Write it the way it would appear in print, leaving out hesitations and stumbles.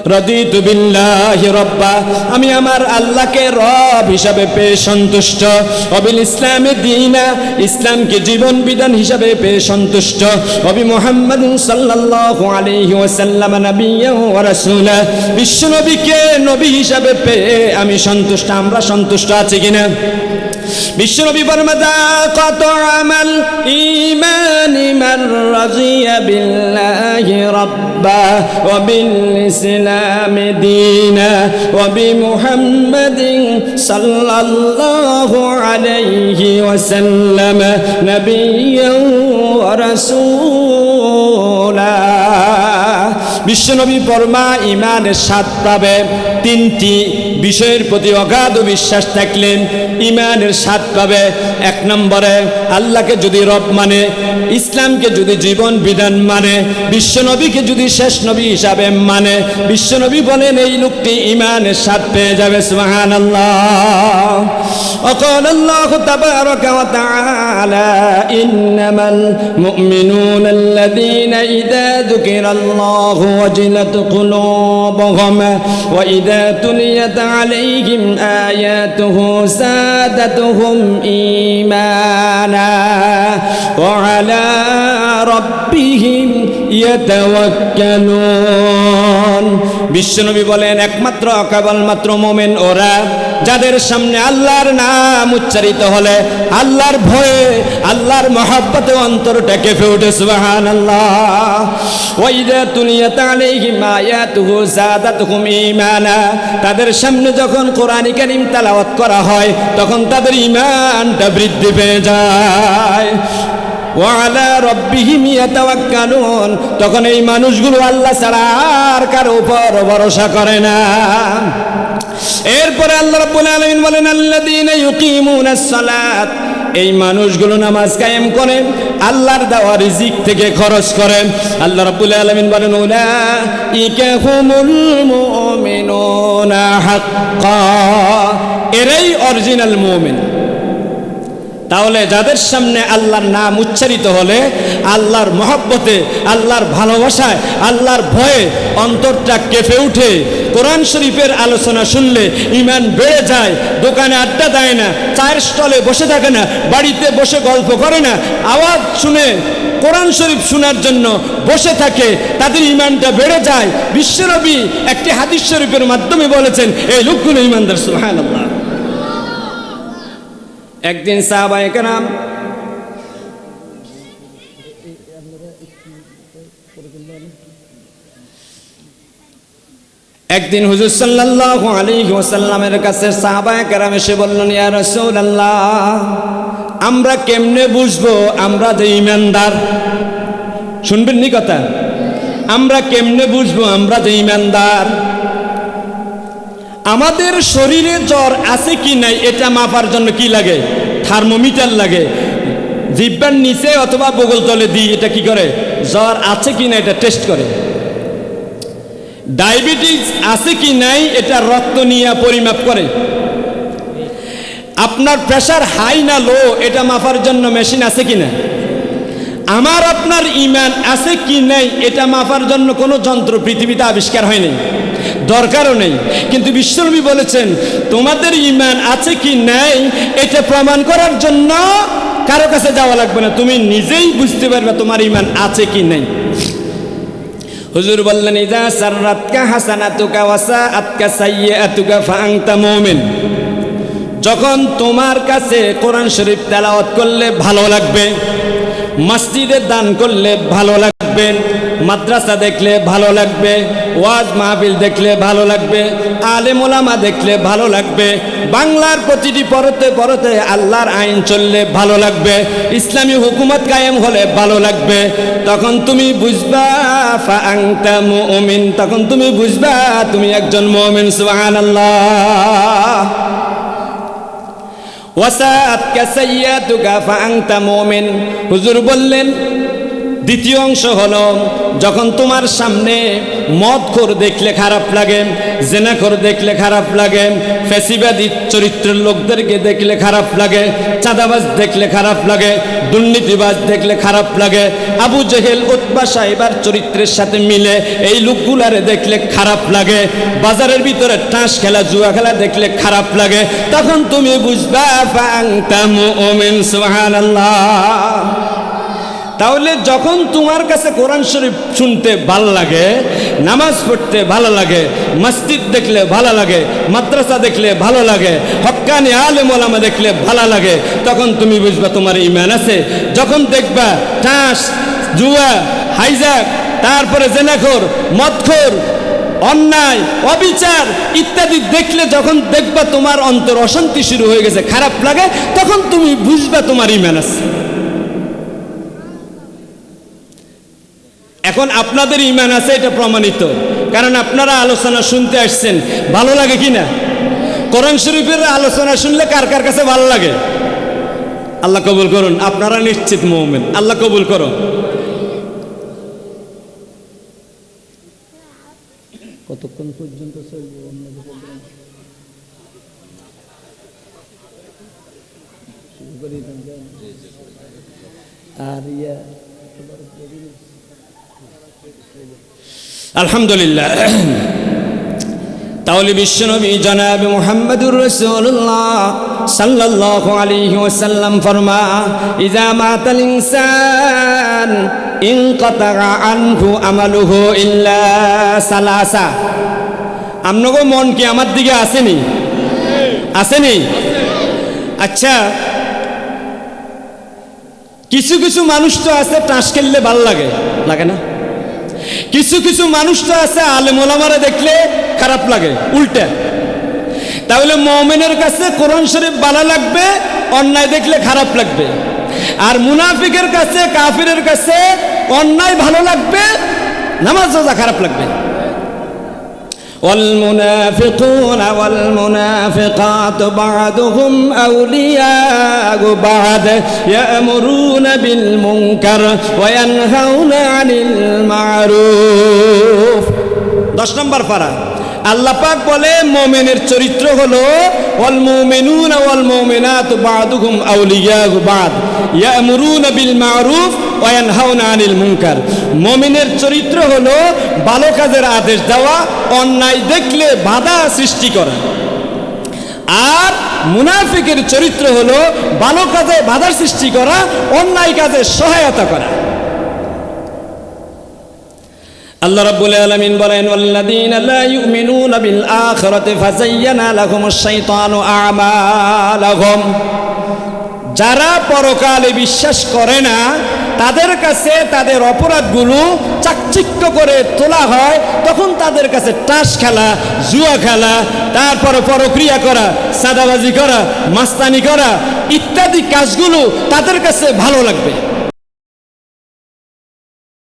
রাদিতু বিল্লাহি রাব্বা, আমি আমার আল্লাহকে রব হিসাবে পেয়ে সন্তুষ্ট। অবিল ইসলামে দীনা, ইসলামকে জীবন বিধান হিসাবে পেয়ে সন্তুষ্ট। অবি মুহাম্মাদিন সাল্লাল্লাহু আলাইহি ওয়াসাল্লাম নবিয়্যান ওয়া রাসূলা, বিশ্ব নবীকে নবী হিসাবে পেয়ে আমি সন্তুষ্ট। আমরা সন্তুষ্ট আছি কিনা? বিশ্বনবী ফরমাতা কত আমাল ঈমানি মান রাজিয়া বিল্লাহি রাব্বা ওয়া বিল ইসলামি দীনা ওয়া বি মুহাম্মাদিন সাল্লাল্লাহু আলাইহি ওয়াসাল্লাম নবিয়্যান ওয়া রাসূলা। বিশ্বনবী ফরমা ঈমানের 7 পাবে, 3টি বিষয়ের প্রতি অগাধ বিশ্বাস থাকলেন ঈমানের 7 পাবে। 1 নম্বরে আল্লাহকে যদি রব মানে, ইসলামকে যদি জীবন বিধান মানে, বিশ্বনবীকে যদি শেষ নবী হিসাবে মানে, বিশ্বনবী বলেন এই লোকটি ঈমানের 7 পেয়ে যাবে। সুবহানাল্লাহ। وقال الله تبارك وتعالى إنما المؤمنون الذين إذا ذكر الله وجلت قلوبهم وإذا تليت عليهم آياته زادتهم إيمانا وعلى ربهم يتوكلون। বিশ্বনবী বলেন একমাত্র কেবলমাত্র মুমিন ওরা যাদের সামনে আল্লাহর নাম উচ্চারিত হলে আল্লাহর ভয়ে, আল্লাহর মহব্বতে অন্তরটা কেঁপে ওঠে। সুবহানাল্লাহ। ওয়া ইযা তুলিয়াত আলাইহিম আয়াতুহু যাদাতুহুম ঈমানা, তাদের সামনে যখন কোরআন কারীম তেলাওয়াত করা হয় তখন তাদের ঈমানটা বৃদ্ধি পেয়ে যায়। ওয়া আলা রাব্বিহিম ইয়াতাওয়াক্কালুন, তখন এই মানুষগুলো আল্লাহ ছাড়া আর কারো উপর ভরসা করে না। এরপরে আল্লাহ রাব্বুল আলামিন বলেন আল্লাযীনা ইউকিমুনাস সালাত, এই মানুষগুলো নামাজ কায়েম করে, আল্লাহর দেওয়া রিজিক থেকে খরচ করে। আল্লাহ রাব্বুল আলামিন বলেন উলাইকা হুমুল মুমিনুনা হাক্কা, এরাই অরিজিনাল মুমিন। তাহলে যাদের সামনে আল্লাহর নাম উচ্চারিত হলে আল্লাহর মহব্বতে, আল্লাহর ভালোবাসায়, আল্লাহর ভয়ে অন্তরটা কেঁপে উঠে, কোরআন শরীফের আলোচনা শুনলে ঈমান বেড়ে যায়, দোকানে আড্ডা দেয় না, চায়ের স্টলে বসে থাকে না, বাড়িতে বসে গল্প করে না, আওয়াজ শুনে কোরআন শরীফ শোনার জন্য বসে থাকে, তাদের ঈমানটা বেড়ে যায়। বিশ্বনবী একটি হাদিস শরীফের মাধ্যমে বলেছেন এই লোকগুলো ঈমানদার। সুবহানাল্লাহ। একদিন সাহাবায়ে কেরাম একদিন হুজুর সাল্লাল্লাহু আলাইহি ওয়াসাল্লামের কাছে সাহাবায়ে কেরাম এসে বললেন ইয়া রাসূলুল্লাহ, আমরা কেমনে বুঝবো আমরা যে ঈমানদার? শুনবেন নি কথা? আমরা কেমনে বুঝবো আমরা যে ঈমানদার? আমাদের শরীরে জ্বর আছে কি নাই এটা মাপার জন্য কি লাগে? থার্মোমিটার লাগে। জিহ্বার নিচে অথবা বগল তলে দিই এটা কি করে? জ্বর আছে কি না এটা টেস্ট করে। ডায়াবেটিস আছে কি নাই এটা রক্ত নিয়ে পরিমাপ করে। আপনার প্রেসার হাই না লো এটা মাপার জন্য মেশিন আছে কি না? আমার আপনার ঈমান আছে কি নাই এটা মাপার জন্য কোনো যন্ত্র পৃথিবীতে আবিষ্কার হয়নি, দরকারও নেই। কিন্তু বিশ্বনবী বলেছেন তোমাদের ঈমান আছে কি নাই এটা প্রমাণ করার জন্য কারো কাছে যাওয়া লাগবে না, তুমি নিজেই বুঝতে পারবে তোমার ঈমান আছে কি নাই। হুজুর বললেন ইযা সাররাতকা হাসানাতুকা ওয়া সাআতকা সাইয়্যাতুকা ফাআনতা মুমিন, যখন তোমার কাছে কোরআন শরীফ তেলাওয়াত করলে ভালো লাগবে, মসজিদে দান করলে ভালো লাগবে, মাদ্রাসা দেখলে ভালো লাগবে, ওয়াজ মাহফিল দেখলে ভালো লাগবে, আলেম ওলামা দেখলে ভালো লাগবে, বাংলার প্রতিটি পরতে পরতে আল্লাহর আইন চললে ভালো লাগবে, ইসলামী হুকুমত কায়েম হলে ভালো লাগবে, তখন তুমি বুঝবা ফাআনতা মুমিন, তখন তুমি বুঝবা তুমি একজন মুমিন। সুবহানাল্লাহ। ওয়াসাআতকা সাইয়্যাতুকা ফাআনতা মুমিন, হুজুর বললেন দ্বিতীয় অংশ হলো যখন তোমার সামনে মদখোর দেখলে খারাপ লাগে, জেনাখোর দেখলে খারাপ লাগে, ফ্যাসিবাদী চরিত্রের লোকদেরকে দেখলে খারাপ লাগে, চাঁদাবাজ দেখলে খারাপ লাগে, দুর্নীতিবাজ দেখলে খারাপ লাগে, আবু জেহেল উতবা সাহেবার চরিত্রের সাথে মিলে এই লোকগুলারে দেখলে খারাপ লাগে, বাজারের ভিতরে টাস খেলা জুয়া খেলা দেখলে খারাপ লাগে, তখন তুমি বুঝবা ফাআনতা মুমিন। সুবহানাল্লাহ। তাহলে যখন তোমার কাছে কোরআন শরীফ শুনতে ভালো লাগে, নামাজ পড়তে ভালো লাগে, মসজিদ দেখলে ভালো লাগে, মাদ্রাসা দেখলে ভালো লাগে, হক্কানি আলেম ওলামা দেখলে ভালো লাগে, তখন তুমি বুঝবা তোমার ঈমান আছে। যখন দেখবা টাস জুয়া হাইজাক, তারপরে জেনাখোর মদখোর অন্যায় অবিচার ইত্যাদি দেখলে যখন দেখবা তোমার অন্তর অশান্তি শুরু হয়ে গেছে, খারাপ লাগে, তখন তুমি বুঝবা তোমার ঈমান আছে। এখন আপনাদের ঈমান আছে এটা প্রমাণিত, কারণ আপনারা আলোচনা শুনতে আসছেন। ভালো লাগে কি না? কোরআন শরীফের আলোচনা শুনলে কার কার কাছে ভালো লাগে? আল্লাহ কবুল করুন। আপনারা নিশ্চিত মুমিন, আল্লাহ কবুল করুন। কতক্ষণ পর্যন্ত চলবে অন্যদের প্রোগ্রাম? আর আলহামদুলিল্লাহ। তাহলে বিশ্বনবী জনাব মুহাম্মদুর রাসূলুল্লাহ সাল্লাল্লাহু আলাইহি ওয়াসাল্লাম ফরমা, ইযা মাতাল ইনসান ইনকাতা আনহু আমালুহু ইল্লা সালাসা। আপনাকে মন কি আমার দিকে আসেনি? আসেনি? আচ্ছা, কিছু কিছু মানুষ তো আছে টাস খেললে ভালো লাগে, লাগে না? কিছু কিছু মানুষ তো আছে আলেম ওলামারে দেখলে খারাপ লাগে, উল্টা। তাহলে মুমিনের কাছে কোরআন শরীফ ভালো লাগবে, অন্যায় দেখলে খারাপ লাগবে। আর মুনাফিকের কাছে, কাফিরের কাছে অন্যায় ভালো লাগবে, নামাজ রোজা খারাপ লাগবে। والمنافقون والمنافقات بعضهم أولياء بعض يأمرون بالمنكر وينهون عن المعروف। 10 নম্বর পারা আল্লাহ পাক বলে মুমিনের চরিত্র হলো ওয়াল মুমিনুনা ওয়াল মুমিনাতু বা'দুহুম আউলিয়াউ বা'দ ইয়া'মুরুনা বিল মা'রুফ ওয়া ইয়ানহাউনা আনিল মুনকার। মুমিনের চরিত্র হলো ভালো কাজের আদেশ দেওয়া, অন্যায় দেখলে বাধা সৃষ্টি করা। আর মুনাফিকের চরিত্র হলো ভালো কাজে বাধা সৃষ্টি করা, অন্যায় কাজে সহায়তা করা। আল্লাহ রাব্বুল আলামিন বলেন, ওয়াল্লাযীনা লা ইউমিনুনা বিল আখিরাতি ফাযায়্যানা লাহুমুশ শাইতানু আমালাহুম। যারা পরকালে বিশ্বাস করে না, তাদের কাছে তাদের অপরাধগুলো চাকচিক্য করে তোলা হয়। তখন তাদের কাছে তাস খেলা, জুয়া খেলা, তারপরে পরক্রিয়া করা, সাদাবাজি করা, মাস্তানি করা ইত্যাদি কাজগুলো তাদের কাছে ভালো লাগবে।